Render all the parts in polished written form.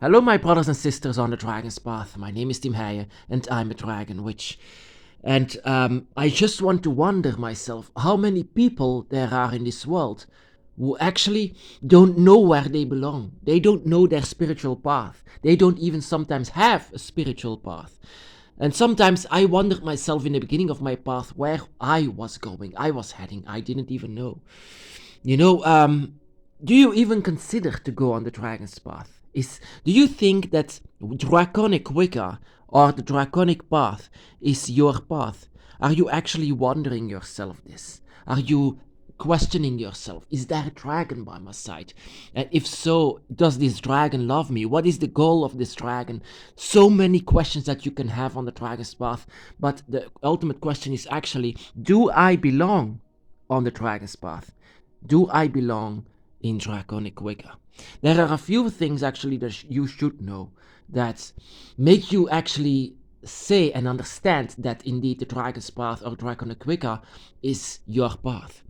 Hello, my brothers and sisters on the Dragon's Path. My name is Tim Heijen, and I'm a dragon witch. And I just want to wonder myself how many people there are in this world who actually don't know where they belong. They don't know their spiritual path. They don't even sometimes have a spiritual path. And sometimes I wondered myself in the beginning of my path where I was going, I was heading. I didn't even know. You know, do you even consider to go on the Dragon's Path? Do you think that Draconic Wicca or the Draconic Path is your path? Are you actually wondering yourself this? Are you questioning yourself? Is there a dragon by my side? And if so, does this dragon love me? What is the goal of this dragon? So many questions that you can have on the Dragon's Path, but the ultimate question is actually, do I belong on the Dragon's Path? Do I belong in Draconic Wicca? There are a few things actually that you should know that make you actually say and understand that indeed the Dragon's Path or Draconic Wicca is your path.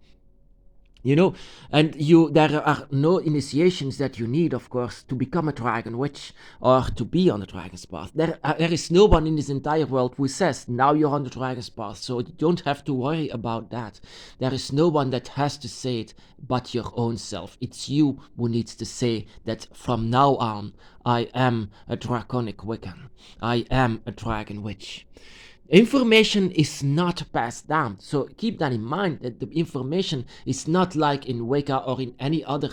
And there are no initiations that you need, of course, to become a dragon witch or to be on the dragon's path. There is no one in this entire world who says, now you're on the dragon's path, so you don't have to worry about that. There is no one that has to say it but your own self. It's you who needs to say that from now on, I am a draconic Wiccan. I am a dragon witch. Information is not passed down, so keep that in mind, that the information is not like in Wicca or in any other,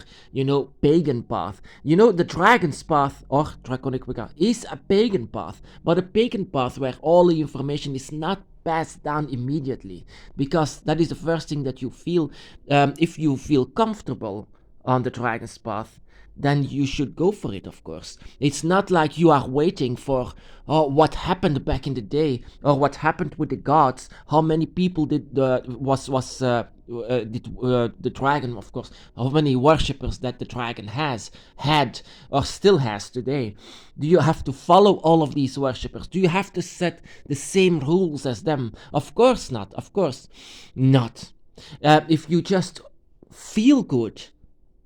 pagan path. The dragon's path or draconic Wicca is a pagan path, but a pagan path where all the information is not passed down immediately, because that is the first thing that you feel. If you feel comfortable on the dragon's path, then you should go for it, of course. It's not like you are waiting for what happened back in the day or what happened with the gods. How many people did the dragon, of course, how many worshippers that the dragon had or still has today. Do you have to follow all of these worshippers? Do you have to set the same rules as them? Of course not. Of course not. If you just feel good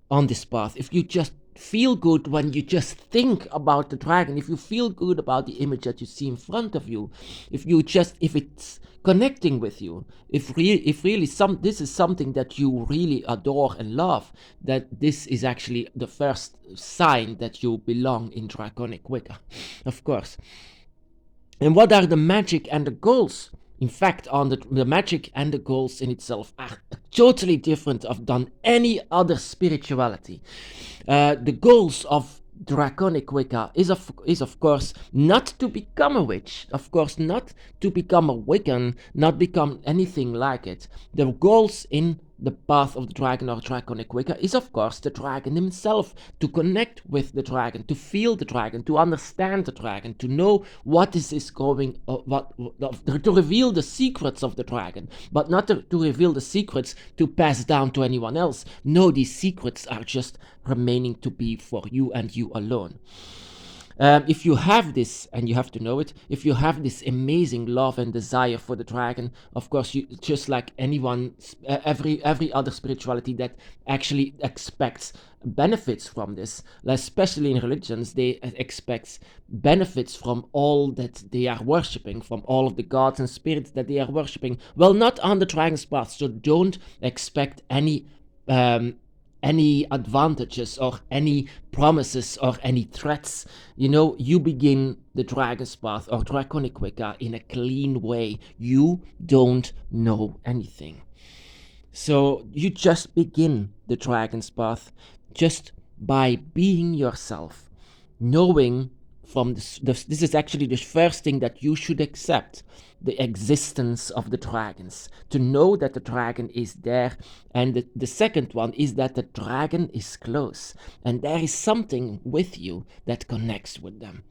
on this path, if you just feel good when you just think about the dragon, if you feel good about the image that you see in front of you, if it's connecting with you, if really this is something that you really adore and love, that this is actually the first sign that you belong in Draconic Wicca, of course. And what are the magic and the goals? In fact, on the magic and the goals in itself are totally different than any other spirituality. The goals of Draconic Wicca is of course not to become a witch, of course not to become a Wiccan, not become anything like it. The goals in the path of the dragon or Draconic Wicca is of course the dragon himself, to connect with the dragon, to feel the dragon, to understand the dragon, to know what is going, to reveal the secrets of the dragon, but not to reveal the secrets to pass down to anyone else. No, these secrets are just remaining to be for you and you alone. If you have this, and you have to know it, if you have this amazing love and desire for the dragon, of course, you just like anyone, every other spirituality that actually expects benefits from this, especially in religions, they expect benefits from all that they are worshipping, from all of the gods and spirits that they are worshipping. Well, not on the dragon's path, so don't expect any advantages or any promises or any threats. You begin the dragon's path or Draconic Wicca in a clean way. You don't know anything. So you just begin the dragon's path just by being yourself, knowing from this is actually the first thing that you should accept, the existence of the dragons, to know that the dragon is there. And the second one is that the dragon is close and there is something with you that connects with them.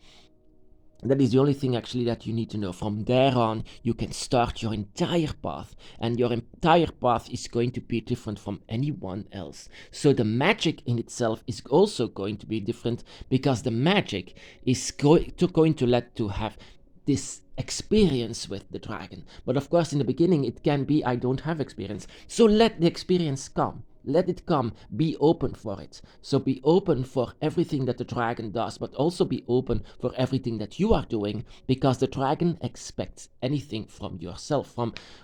That is the only thing actually that you need to know. From there on, you can start your entire path, and your entire path is going to be different from anyone else. So the magic in itself is also going to be different, because the magic is going to let to have this experience with the dragon. But of course, in the beginning, it can be, I don't have experience. So let the experience come. let it come, be open for it. So be open for everything that the dragon does, but also be open for everything that you are doing, because the dragon expects anything from yourself,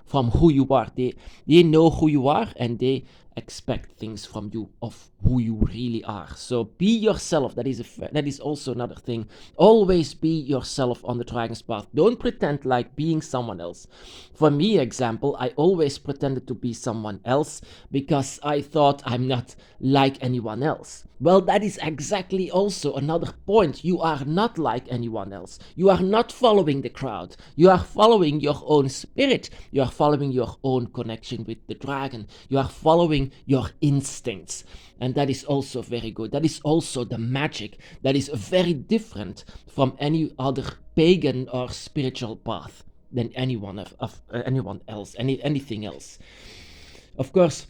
from who you are. They know who you are, and they expect things from you of who you really are. So be yourself. That is also another thing. Always be yourself on the dragon's path. Don't pretend like being someone else. For me, example, I always pretended to be someone else because I thought I'm not like anyone else. Well, that is exactly also another point. You are not like anyone else. You are not following the crowd. You are following your own spirit. You are following your own connection with the dragon. You are following your instincts. And that is also very good. That is also the magic that is very different from any other pagan or spiritual path than anyone else, anything else. Of course,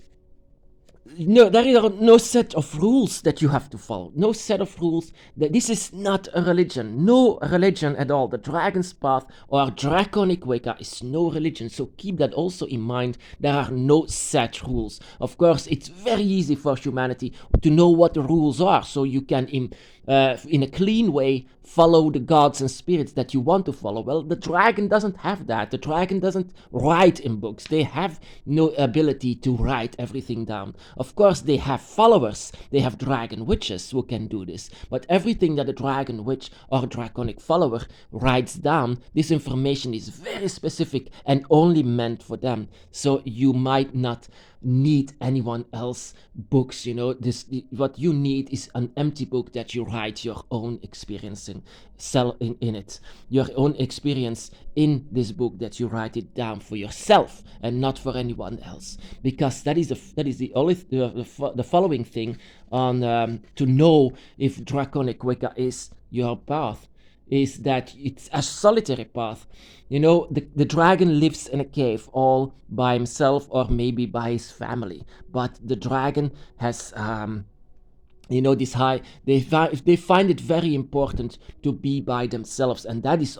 no, there are no set of rules that you have to follow. No set of rules. This is not a religion. No religion at all. The Dragon's Path or Draconic Wicca is no religion. So keep that also in mind. There are no set rules. Of course, it's very easy for humanity to know what the rules are. So you can, in a clean way, follow the gods and spirits that you want to follow. Well, the dragon doesn't have that. The dragon doesn't write in books. They have no ability to write everything down. Of course, they have followers. They have dragon witches who can do this. But everything that a dragon witch or draconic follower writes down, this information is very specific and only meant for them. So you might not need anyone else books. What you need is an empty book that you write your own experience in it, your own experience in this book, that you write it down for yourself and not for anyone else, because that is the following thing on to know if Draconic Wicca is your path, is that it's a solitary path. The dragon lives in a cave all by himself or maybe by his family, but the dragon has this high, they find it very important to be by themselves, and that is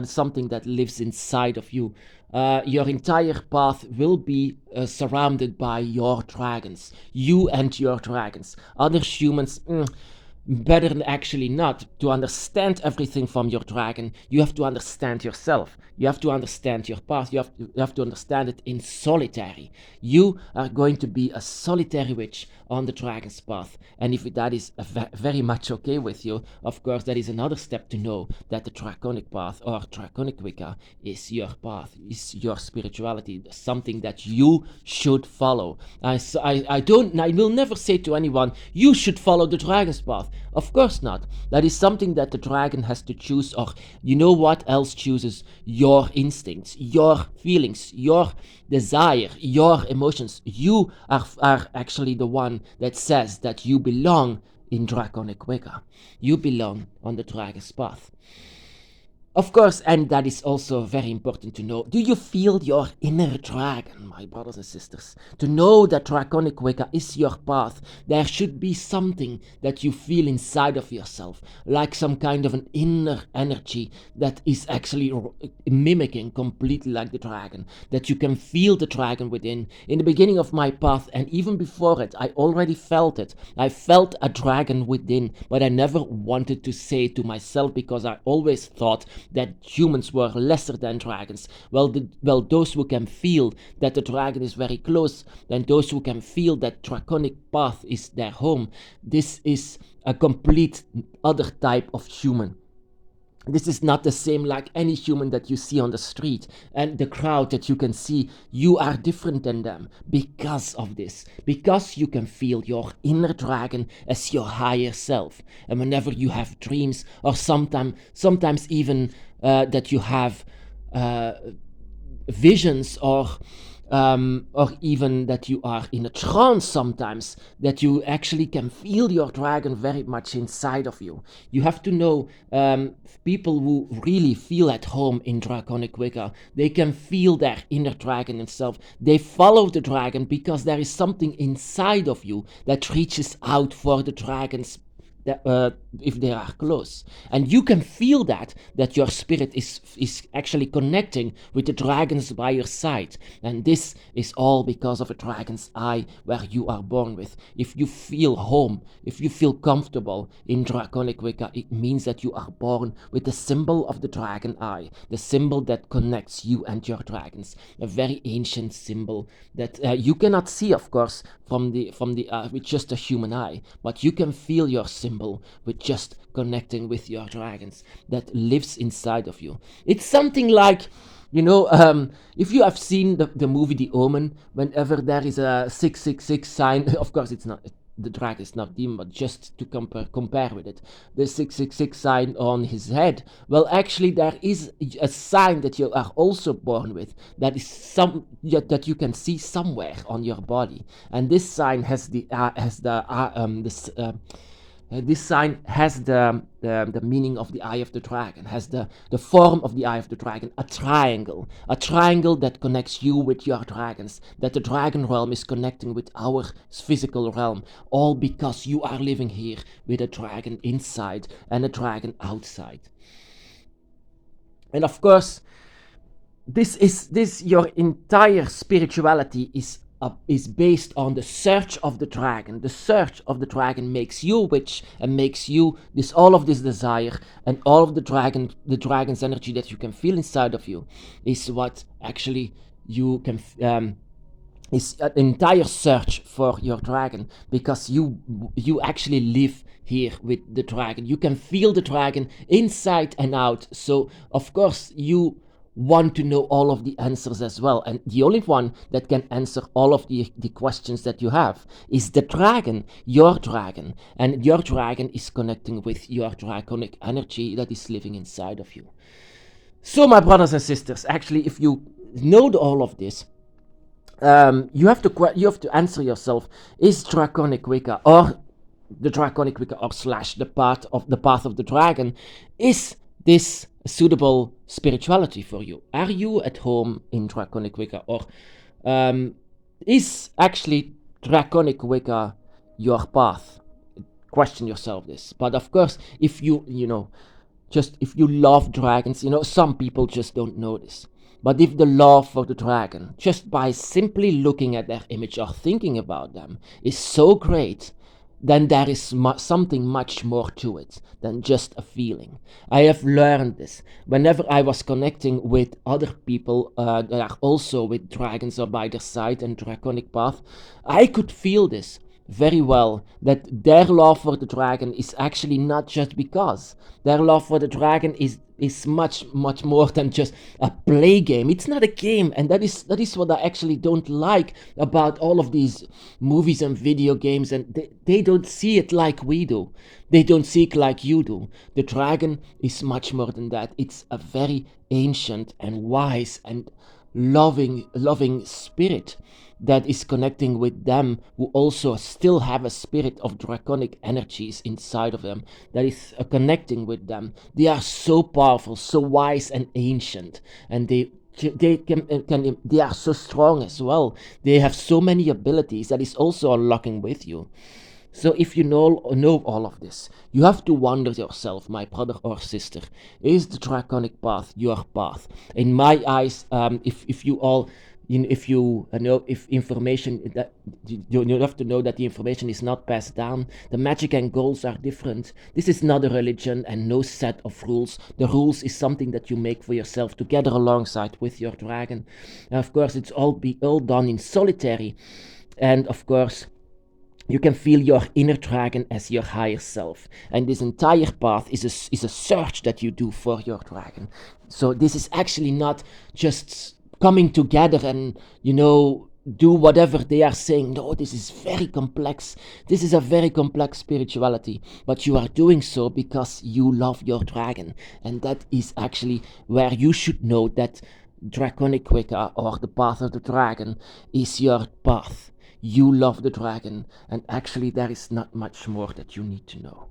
something that lives inside of you. Your entire path will be surrounded by your dragons, you and your dragons. Other humans, better actually not. To understand everything from your dragon, you have to understand yourself. You have to understand your path. You have to understand it in solitary. You are going to be a solitary witch on the dragon's path. And if that is very much okay with you, of course, that is another step to know that the draconic path or draconic Wicca is your path, is your spirituality, something that you should follow. I will never say to anyone, you should follow the dragon's path. Of course not. That is something that the dragon has to choose, or what else chooses? Your instincts, your feelings, your desire, your emotions. You are actually the one that says that you belong in Draconic Wicca. You belong on the dragon's path. Of course, and that is also very important to know. Do you feel your inner dragon, my brothers and sisters? To know that Draconic Wicca is your path, there should be something that you feel inside of yourself, like some kind of an inner energy that is actually mimicking completely like the dragon, that you can feel the dragon within. In the beginning of my path, and even before it, I already felt it. I felt a dragon within, but I never wanted to say it to myself because I always thought that humans were lesser than dragons. Well, those who can feel that the dragon is very close, and those who can feel that draconic path is their home, this is a complete other type of human. This is not the same like any human that you see on the street and the crowd that you can see. You are different than them because of this. Because you can feel your inner dragon as your higher self. And whenever you have dreams, or sometimes even that you have visions, or even that you are in a trance sometimes, that you actually can feel your dragon very much inside of you. You have to know, people who really feel at home in Draconic Wicca, they can feel their inner dragon themselves. They follow the dragon because there is something inside of you that reaches out for the dragon's if they are close, and you can feel that your spirit is actually connecting with the dragons by your side, and this is all because of a dragon's eye where you are born with. If you feel home, if you feel comfortable in Draconic Wicca, it means that you are born with the symbol of the dragon eye, the symbol that connects you and your dragons, a very ancient symbol that you cannot see, of course, from the with just a human eye, but you can feel your symbol with just connecting with your dragons that lives inside of you. It's something like, if you have seen the movie The Omen, whenever there is a 666 sign, of course it's not, the dragon is not demon, but just to compare with it, the 666 sign on his head. Well, actually, there is a sign that you are also born with, that is that you can see somewhere on your body, and this sign has this sign has the meaning of the eye of the dragon, has the form of the eye of the dragon, a triangle that connects you with your dragons, that the dragon realm is connecting with our physical realm, all because you are living here with a dragon inside and a dragon outside. And of course, this your entire spirituality is based on the search of the dragon. The search of the dragon makes you a witch and makes you all of this desire, and all of the dragon's energy that you can feel inside of you is what actually you can is an entire search for your dragon, because you actually live here with the dragon. You can feel the dragon inside and out. So of course you want to know all of the answers as well, and the only one that can answer all of the questions that you have is the dragon, your dragon, and your dragon is connecting with your draconic energy that is living inside of you. So my brothers and sisters, actually, if you know all of this, you have to answer yourself: is Draconic Wicca, or the Draconic Wicca, or / the path of the dragon, is this suitable spirituality for you? Are you at home in Draconic Wicca, or is actually Draconic Wicca your path? Question yourself this. But of course, if you love dragons, some people just don't know this. But if the love for the dragon, just by simply looking at their image or thinking about them, is so great, then there is something much more to it than just a feeling. I have learned this. Whenever I was connecting with other people that are also with dragons or by their side and draconic path, I could feel this very well, that their love for the dragon is actually not just because. Their love for the dragon is much more than just a play game. It's not a game, and that is what I actually don't like about all of these movies and video games, and they don't see it like we do. They don't see it like you do. The dragon is much more than that. It's a very ancient and wise and loving spirit that is connecting with them, who also still have a spirit of draconic energies inside of them, that is connecting with them. They are so powerful, so wise and ancient, and they are so strong as well. They have so many abilities that is also unlocking with you. So if you know all of this, you have to wonder yourself, my brother or sister, is the draconic path your path? In my eyes, if information, that you have to know that the information is not passed down. The magic and goals are different. This is not a religion and no set of rules. The rules is something that you make for yourself together alongside with your dragon. And of course, it's all done in solitary, and of course, you can feel your inner dragon as your higher self. And this entire path is a search that you do for your dragon. So this is actually not just coming together and, do whatever they are saying. No, this is very complex. This is a very complex spirituality. But you are doing so because you love your dragon. And that is actually where you should know that Draconic Wicca, or the path of the dragon, is your path. You love the dragon, and actually there is not much more that you need to know.